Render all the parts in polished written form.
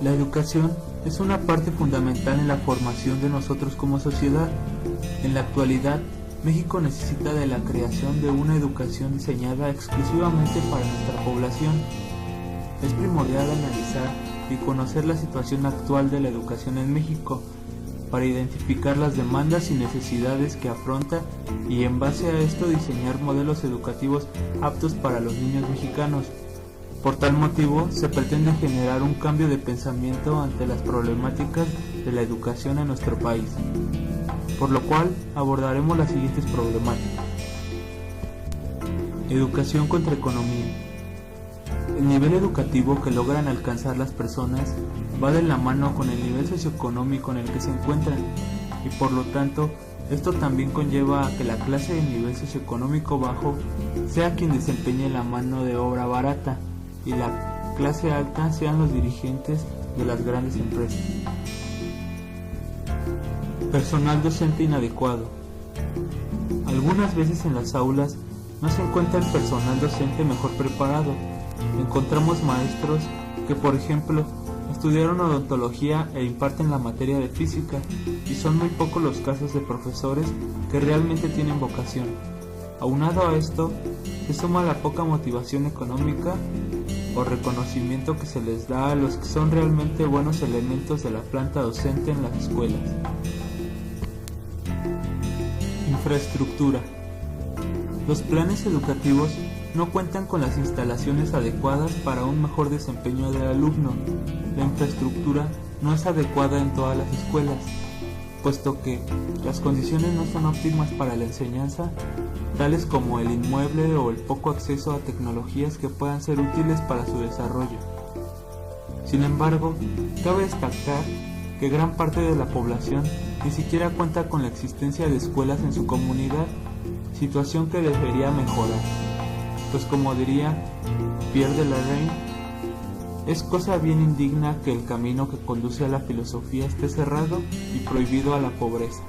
La educación es una parte fundamental en la formación de nosotros como sociedad. En la actualidad, México necesita de la creación de una educación diseñada exclusivamente para nuestra población. Es primordial analizar y conocer la situación actual de la educación en México para identificar las demandas y necesidades que afronta y en base a esto diseñar modelos educativos aptos para los niños mexicanos. Por tal motivo, se pretende generar un cambio de pensamiento ante las problemáticas de la educación en nuestro país, por lo cual abordaremos las siguientes problemáticas. Educación contra economía. El nivel educativo que logran alcanzar las personas va de la mano con el nivel socioeconómico en el que se encuentran y por lo tanto esto también conlleva a que la clase de nivel socioeconómico bajo sea quien desempeñe la mano de obra barata y la clase alta sean los dirigentes de las grandes empresas. Personal docente inadecuado. Algunas veces en las aulas no se encuentra el personal docente mejor preparado. Encontramos maestros que, por ejemplo, estudiaron odontología e imparten la materia de física, y son muy pocos los casos de profesores que realmente tienen vocación. Aunado a esto, se suma la poca motivación económica o reconocimiento que se les da a los que son realmente buenos elementos de la planta docente en las escuelas. Infraestructura. Los planes educativos no cuentan con las instalaciones adecuadas para un mejor desempeño del alumno. La infraestructura no es adecuada en todas las escuelas, puesto que las condiciones no son óptimas para la enseñanza, tales como el inmueble o el poco acceso a tecnologías que puedan ser útiles para su desarrollo. Sin embargo, cabe destacar que gran parte de la población ni siquiera cuenta con la existencia de escuelas en su comunidad, situación que debería mejorar, pues como diría Pierre de la Reine, es cosa bien indigna que el camino que conduce a la filosofía esté cerrado y prohibido a la pobreza.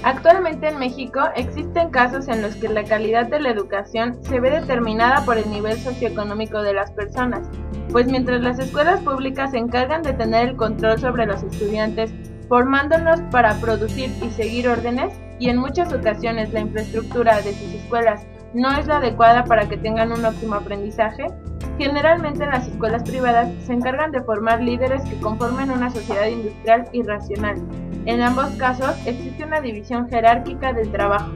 Actualmente en México existen casos en los que la calidad de la educación se ve determinada por el nivel socioeconómico de las personas, pues mientras las escuelas públicas se encargan de tener el control sobre los estudiantes, formándolos para producir y seguir órdenes, y en muchas ocasiones la infraestructura de sus escuelas no es la adecuada para que tengan un óptimo aprendizaje, generalmente las escuelas privadas se encargan de formar líderes que conformen una sociedad industrial y racional. En ambos casos existe una división jerárquica del trabajo,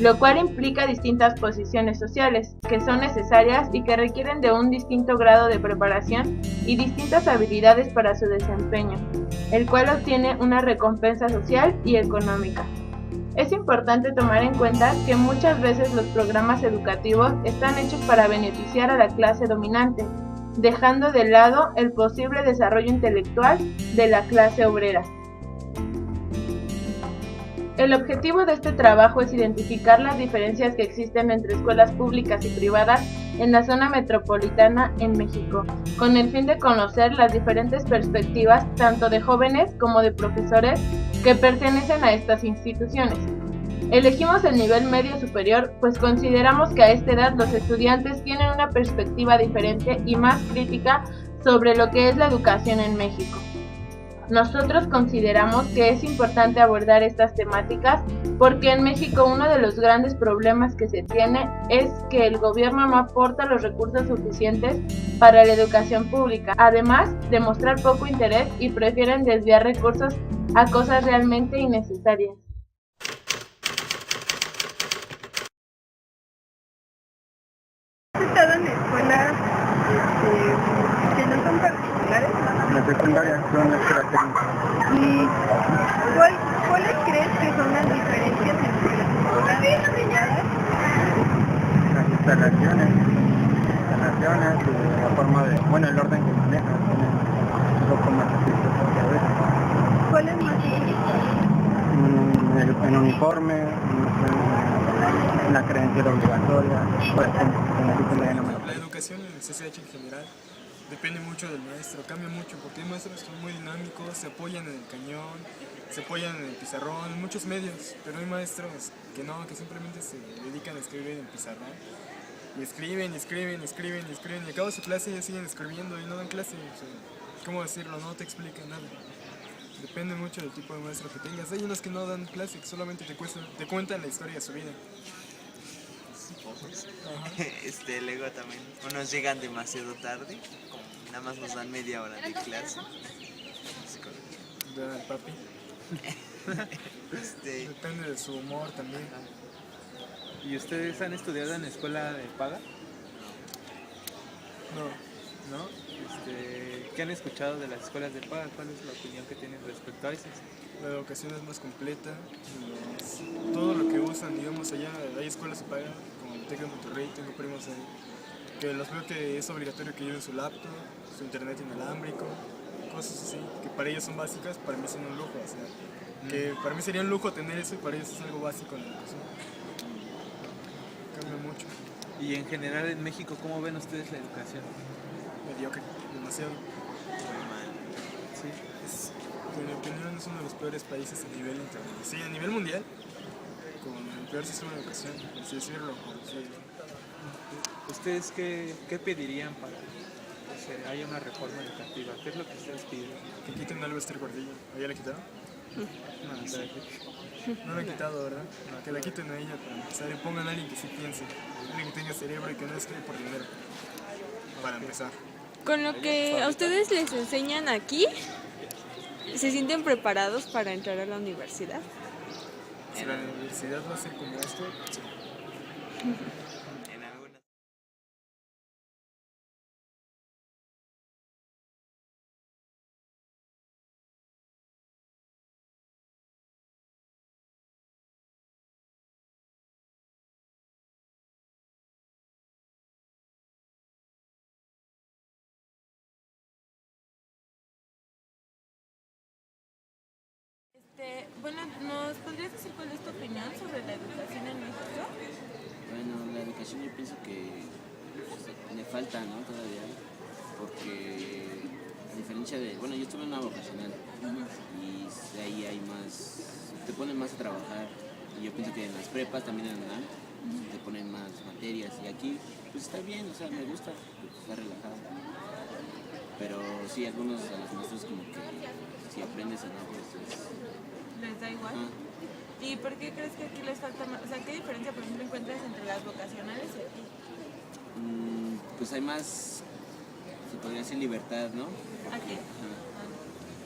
lo cual implica distintas posiciones sociales que son necesarias y que requieren de un distinto grado de preparación y distintas habilidades para su desempeño, el cual obtiene una recompensa social y económica. Es importante tomar en cuenta que muchas veces los programas educativos están hechos para beneficiar a la clase dominante, dejando de lado el posible desarrollo intelectual de la clase obrera. El objetivo de este trabajo es identificar las diferencias que existen entre escuelas públicas y privadas en la zona metropolitana en México, con el fin de conocer las diferentes perspectivas tanto de jóvenes como de profesores que pertenecen a estas instituciones. Elegimos el nivel medio superior, pues consideramos que a esta edad los estudiantes tienen una perspectiva diferente y más crítica sobre lo que es la educación en México. Nosotros consideramos que es importante abordar estas temáticas porque en México uno de los grandes problemas que se tiene es que el gobierno no aporta los recursos suficientes para la educación pública, además de mostrar poco interés y prefieren desviar recursos a cosas realmente innecesarias. ¿Has estado en escuelas que no son particulares? La secundaria son las características. ¿Y cuáles crees que son las diferencias entre las escuelas privadas? Las instalaciones y la forma de, el orden que manejan, un poco más estrictos que a veces. ¿Cuál es más estricto? En uniforme, en la credencial obligatoria, por ejemplo, en la secundaria no me lo La educación en el CCH en general depende mucho del maestro, cambia mucho porque hay maestros que son muy dinámicos, se apoyan en el cañón, se apoyan en el pizarrón, en muchos medios, pero hay maestros que no, que simplemente se dedican a escribir en el pizarrón Y escriben, y acaba su clase y siguen escribiendo y no dan clase. O sea, ¿cómo decirlo? No te explican nada. Depende mucho del tipo de maestro que tengas. Hay unos que no dan clase, que solamente te cuentan la historia de su vida. Luego también unos llegan demasiado tarde, como nada más nos dan media hora de clase. ¿Verdad, papi? Depende de su humor también. ¿Y ustedes han estudiado en escuela de paga? No. ¿No? ¿Qué han escuchado de las escuelas de paga? ¿Cuál es la opinión que tienen respecto a esas? La educación es más completa. Todo lo que usan, digamos, allá hay escuelas de paga, como el TEC de Monterrey, tengo primos ahí, que los veo que es obligatorio que lleven su laptop, su internet inalámbrico, cosas así, que para ellos son básicas, para mí son un lujo. O sea, que para mí sería un lujo tener eso y para ellos es algo básico en la educación. Cambia mucho. Y en general en México, ¿cómo ven ustedes la educación? Mediocre, demasiado. Sí. En mi opinión es uno de los peores países a nivel internacional. Sí, a nivel mundial, con el peor sistema de educación, por así decirlo. ¿Ustedes qué pedirían para que haya una reforma educativa? ¿Qué es lo que ustedes piden? Que quiten a Albert Gordillo. ¿Ya la quitaron? No la han quitado, ¿verdad? No, que la quiten a ella para empezar y pongan a alguien que sí piense, alguien que tenga cerebro y que no esté por dinero, para empezar. Con lo que a ustedes les enseñan aquí, ¿se sienten preparados para entrar a la universidad? Si la universidad va a ser como esto, sí. En algunas. Bueno, ¿nos podrías decir cuál es tu opinión sobre la educación en México? Bueno, la educación yo pienso que pues, le falta, ¿no? Todavía, porque a diferencia de, bueno, yo estuve en una vocacional y ahí hay más, te ponen más a trabajar y yo pienso que en las prepas también en la te ponen más materias y aquí pues está bien, o sea, me gusta, pues, está relajado, pero sí, algunos a los maestros como que si aprendes o no, pues es... ¿Les da igual? ¿Y por qué crees que aquí les falta más? O sea, ¿qué diferencia, por ejemplo, encuentras entre las vocacionales y aquí? Pues hay más, se podría decir libertad, ¿no? Aquí.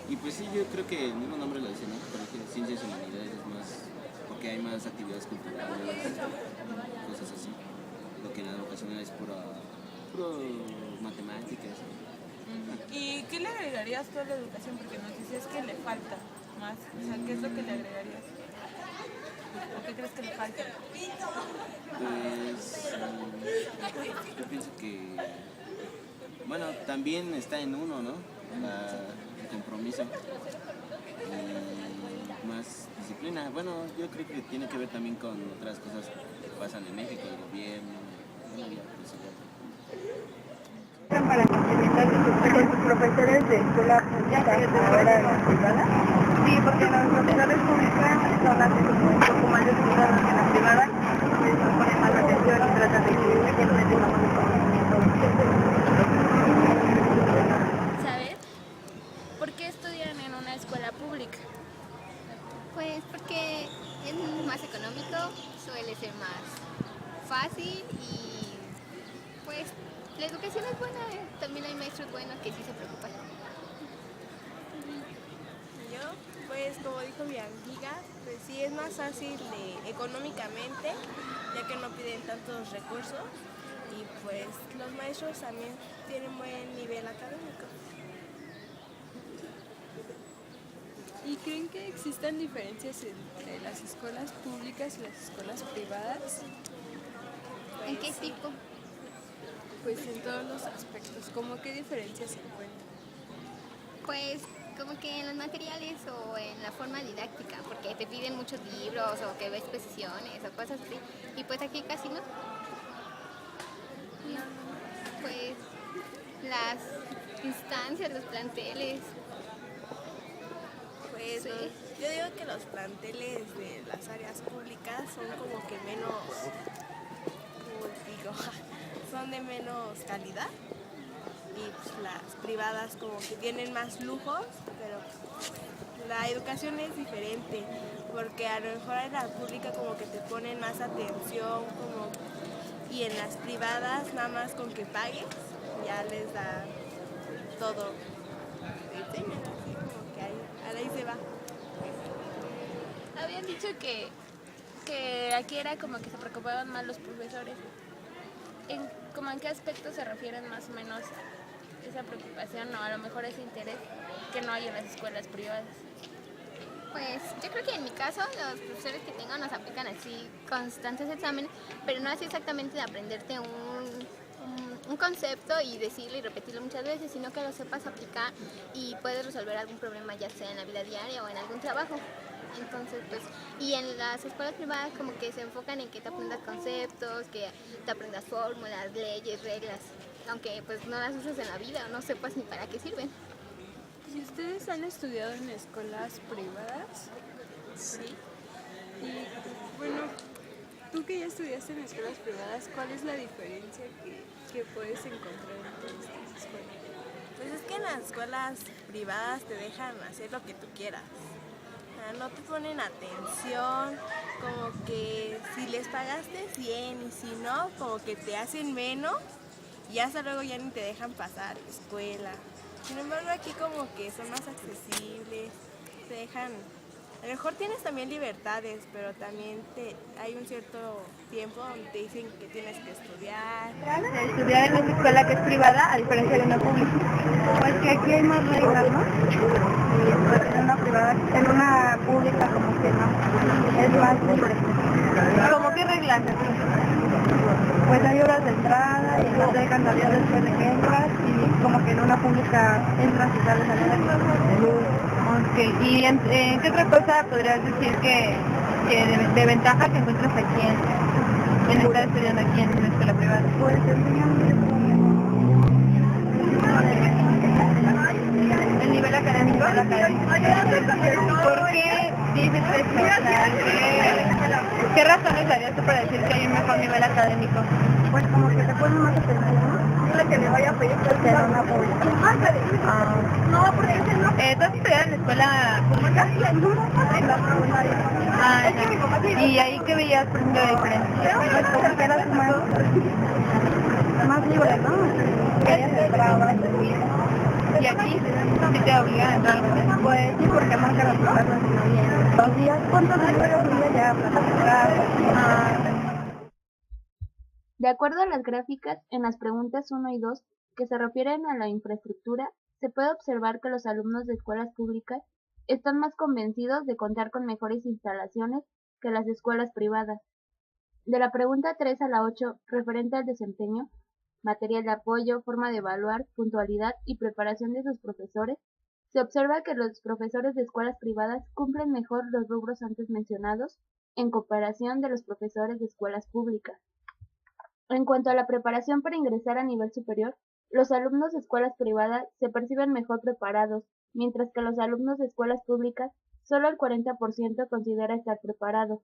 Y pues sí, yo creo que el mismo nombre lo dice, ¿no? Porque ciencias y humanidades es más, porque hay más actividades culturales, cosas así. Lo que en la vocacional es puro matemáticas. ¿Y qué le agregarías tú a la educación? Porque nos dices que le falta más. O sea, ¿qué es lo que le agregarías? ¿O qué crees que le falta? Pues yo pienso que, bueno, también está en uno, ¿no? El compromiso y más disciplina. Bueno, yo creo que tiene que ver también con otras cosas que pasan en México, el gobierno, bueno, ya, pues, Para complementar con sus profesores de escuela pública ahora en privada. Sí, porque las profesores públicas son las que son un poco más descuidadas que las privadas, les ponen más atención y tratan de que no les tengamos el conocimiento. ¿Saber por qué estudian en una escuela pública? Pues porque es más económico, suele ser más fácil y pues la educación es buena, también hay maestros buenos que sí se preocupan. Yo, pues como dijo mi amiga, pues sí es más fácil económicamente, ya que no piden tantos recursos y pues los maestros también tienen buen nivel académico. ¿Y creen que existan diferencias entre las escuelas públicas y las escuelas privadas? ¿En qué tipo? Pues en todos los aspectos. ¿Cómo qué diferencias se encuentran? Pues como que en los materiales o en la forma didáctica, porque te piden muchos libros o que ves exposiciones o cosas así, y pues aquí casi no. Pues las instancias, los planteles. Pues sí. Yo digo que los planteles de las áreas públicas son como que menos, digo, son de menos calidad y pues las privadas como que tienen más lujos, pero la educación es diferente porque a lo mejor en la pública como que te ponen más atención y en las privadas nada más con que pagues ya les da todo, te enseñan así como que ahí se va. Habían dicho que aquí era como que se preocupaban más los profesores. ¿Cómo en qué aspecto se refieren más o menos a esa preocupación o a lo mejor ese interés que no hay en las escuelas privadas? Pues yo creo que en mi caso los profesores que tengo nos aplican así constantes exámenes, pero no así exactamente de aprenderte un concepto y decirlo y repetirlo muchas veces, sino que lo sepas aplicar y puedes resolver algún problema ya sea en la vida diaria o en algún trabajo. Entonces, pues, y en las escuelas privadas como que se enfocan en que te aprendas conceptos, que te aprendas fórmulas, leyes, reglas, aunque pues no las usas en la vida o no sepas ni para qué sirven. ¿Y ustedes han estudiado en escuelas privadas? Sí. Y bueno, tú que ya estudiaste en escuelas privadas, ¿cuál es la diferencia que puedes encontrar entre estas escuelas? Pues es que en las escuelas privadas te dejan hacer lo que tú quieras. No te ponen atención, como que si les pagaste bien y si no, como que te hacen menos y hasta luego ya ni te dejan pasar a la escuela. Sin embargo aquí como que son más accesibles, te dejan, a lo mejor tienes también libertades, pero también hay un cierto tiempo donde te dicen que tienes que estudiar. Estudiar en una escuela que es privada a diferencia de una pública. Pues que aquí hay más reglas, ¿no? Y pues en una privada, en una pública como que no, es más libre. ¿Cómo qué reglas? Pues hay horas de entrada y no te dejan salir después de que entras y como que en una pública entras y sales a la clase. Okay. ¿Y en qué otra cosa podrías decir que de ventaja que encuentras aquí en estar estudiando aquí en una escuela privada? Pues el nivel académico. ¿Por qué dices esto? O sea, ¿qué razones darías tú para decir que hay un mejor nivel académico? Pues como que te ponen más atención, ¿no? Es la que me vaya a pedir que sea una pública. No, porque es no. ¿Tú has estudiado en la escuela pública? En la primaria. ¿Y ahí qué veías por ejemplo de diferencia? Pues como que eras más libre, ¿no? Querías entrar, ¿y aquí sí te obligan a entrar? Pues sí, porque marca las cosas bien. 2 días, ¿cuántos días ya para De acuerdo a las gráficas, en las preguntas 1 y 2, que se refieren a la infraestructura, se puede observar que los alumnos de escuelas públicas están más convencidos de contar con mejores instalaciones que las escuelas privadas. De la pregunta 3 a la 8, referente al desempeño, material de apoyo, forma de evaluar, puntualidad y preparación de sus profesores, se observa que los profesores de escuelas privadas cumplen mejor los rubros antes mencionados en comparación de los profesores de escuelas públicas. En cuanto a la preparación para ingresar a nivel superior, los alumnos de escuelas privadas se perciben mejor preparados, mientras que los alumnos de escuelas públicas solo el 40% considera estar preparado.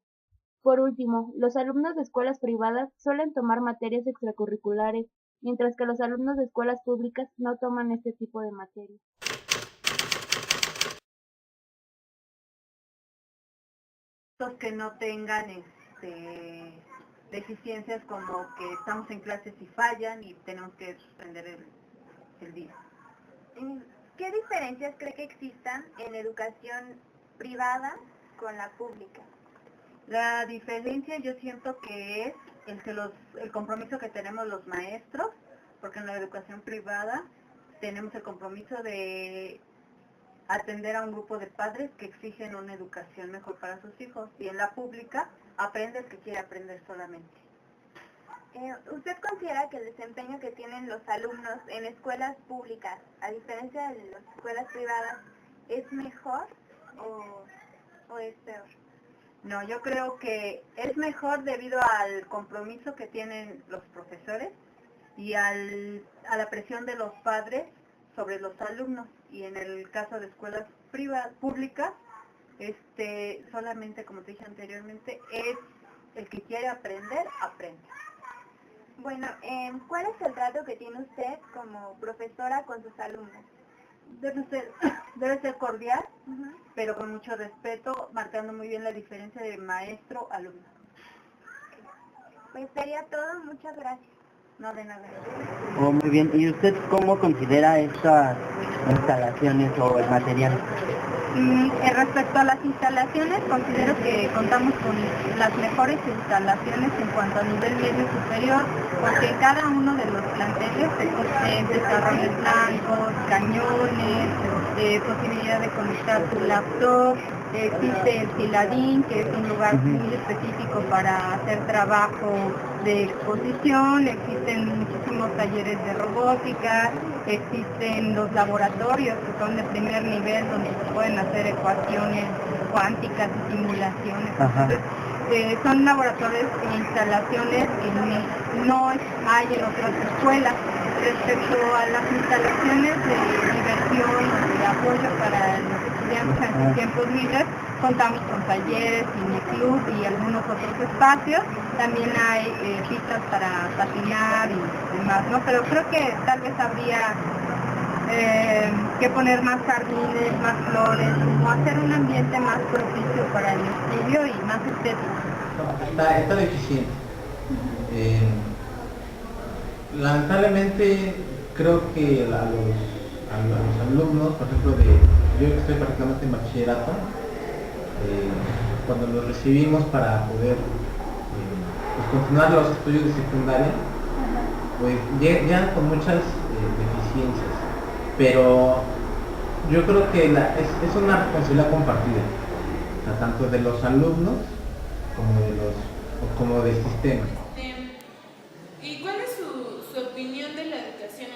Por último, los alumnos de escuelas privadas suelen tomar materias extracurriculares, mientras que los alumnos de escuelas públicas no toman este tipo de materias. Que no tengan deficiencias como que estamos en clases y fallan y tenemos que suspender el día. ¿Qué diferencias cree que existan en educación privada con la pública? La diferencia yo siento que es el compromiso que tenemos los maestros, porque en la educación privada tenemos el compromiso de atender a un grupo de padres que exigen una educación mejor para sus hijos, y en la pública aprende el que quiere aprender solamente. ¿Usted considera que el desempeño que tienen los alumnos en escuelas públicas, a diferencia de las escuelas privadas, es mejor o es peor? No, yo creo que es mejor debido al compromiso que tienen los profesores y a la presión de los padres sobre los alumnos, y en el caso de escuelas públicas, solamente, como te dije anteriormente, es el que quiere aprender, aprende. Bueno, ¿cuál es el trato que tiene usted como profesora con sus alumnos? Debe ser cordial, pero con mucho respeto, marcando muy bien la diferencia de maestro-alumno. Pues sería todo, muchas gracias. No, de nada. Oh, muy bien. ¿Y usted cómo considera estas instalaciones o el material? Respecto a las instalaciones, considero que contamos con las mejores instalaciones en cuanto a nivel medio superior, porque en cada uno de los planteles existen desarrollos blancos, cañones, posibilidad de conectar tu laptop, existe el Filadín, que es un lugar muy específico para hacer trabajo de exposición, existen muchísimos talleres de robótica, existen los laboratorios que son de primer nivel donde se pueden hacer ecuaciones cuánticas y simulaciones. Entonces, son laboratorios e instalaciones que no hay en otras escuelas. Respecto a las instalaciones de diversión o de apoyo para los estudiantes en sus tiempos libres, contamos con talleres, cineclub y algunos otros espacios. También hay pistas para patinar y demás, ¿no? Pero creo que tal vez habría que poner más jardines, más flores, o hacer un ambiente más propicio para el estudio y más estético. Está deficiente. Lamentablemente creo que a los alumnos, por ejemplo, yo que estoy prácticamente en bachillerato, cuando los recibimos para poder pues continuar los estudios de secundaria, pues llegan con muchas deficiencias, pero yo creo que es una responsabilidad compartida, o sea, tanto de los alumnos como del sistema. ¿Y cuál es su opinión de la educación?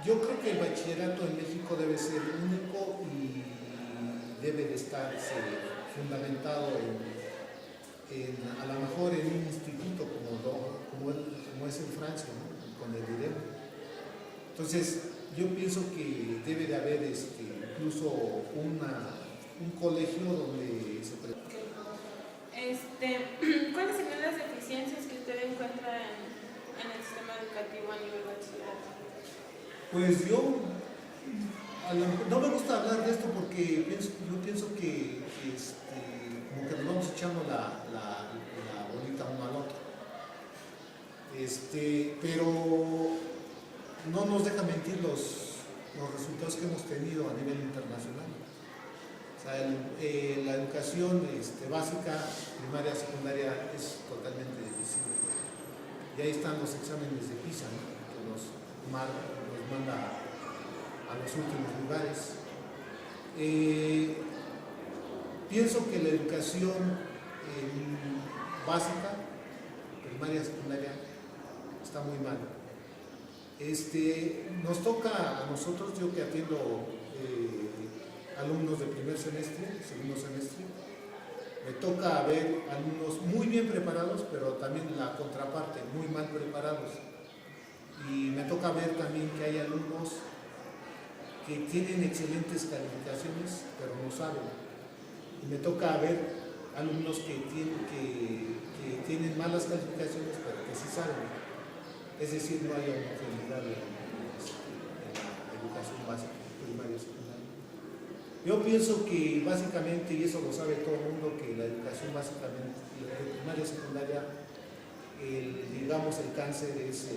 Yo creo que el bachillerato en México debe ser único y debe de estar fundamentado a lo mejor en un instituto como es en Francia, ¿no? Con el IDEM. Entonces, yo pienso que debe de haber incluso un colegio donde se ¿Cuáles serían las deficiencias que usted encuentra en el sistema educativo a nivel bachillerato? Pues no me gusta hablar de esto porque yo pienso que como que nos vamos echando la bolita uno al otro. Pero no nos deja mentir los resultados que hemos tenido a nivel internacional. O sea, la educación básica, primaria, secundaria es totalmente deficiente. Y ahí están los exámenes de PISA, ¿no? Que nos manda a los últimos lugares. Pienso que la educación básica, primaria, secundaria, está muy mal. Nos toca a nosotros, yo que atiendo alumnos de primer semestre, segundo semestre, me toca ver alumnos muy bien preparados, pero también la contraparte, muy mal preparados. Y me toca ver también que hay alumnos que tienen excelentes calificaciones, pero no saben. Y me toca ver alumnos que tienen malas calificaciones, pero que sí saben. Es decir, no hay homogeneidad en la educación básica, primaria y secundaria. Yo pienso que básicamente, y eso lo sabe todo el mundo, que la educación básicamente, la primaria y secundaria, digamos el cáncer es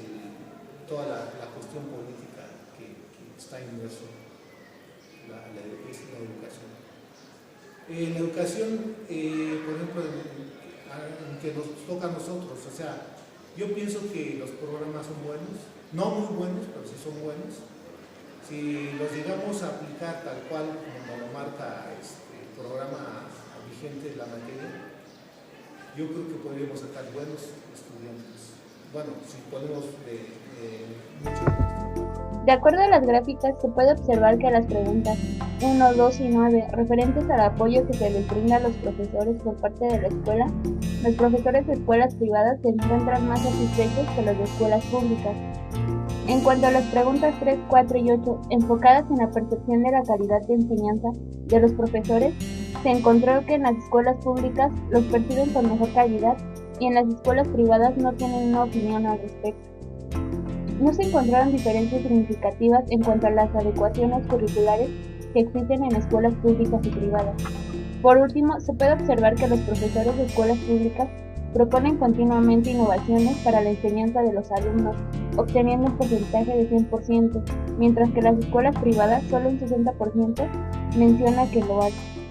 toda la cuestión política que está inmerso la educación. La educación, por ejemplo, que nos toca a nosotros, o sea, yo pienso que los programas son buenos, no muy buenos, pero sí son buenos. Si los llegamos a aplicar tal cual como lo marca el programa vigente de la materia, yo creo que podríamos sacar buenos estudiantes. Bueno, si ponemos mucho. De acuerdo a las gráficas, se puede observar que las preguntas 1, 2 y 9, referentes al apoyo que se les brinda a los profesores por parte de la escuela, los profesores de escuelas privadas se encuentran más satisfechos que los de escuelas públicas. En cuanto a las preguntas 3, 4 y 8, enfocadas en la percepción de la calidad de enseñanza de los profesores, se encontró que en las escuelas públicas los perciben con mejor calidad y en las escuelas privadas no tienen una opinión al respecto. No se encontraron diferencias significativas en cuanto a las adecuaciones curriculares que existen en escuelas públicas y privadas. Por último, se puede observar que los profesores de escuelas públicas proponen continuamente innovaciones para la enseñanza de los alumnos, obteniendo un porcentaje de 100%, mientras que las escuelas privadas solo un 60% menciona que lo hacen.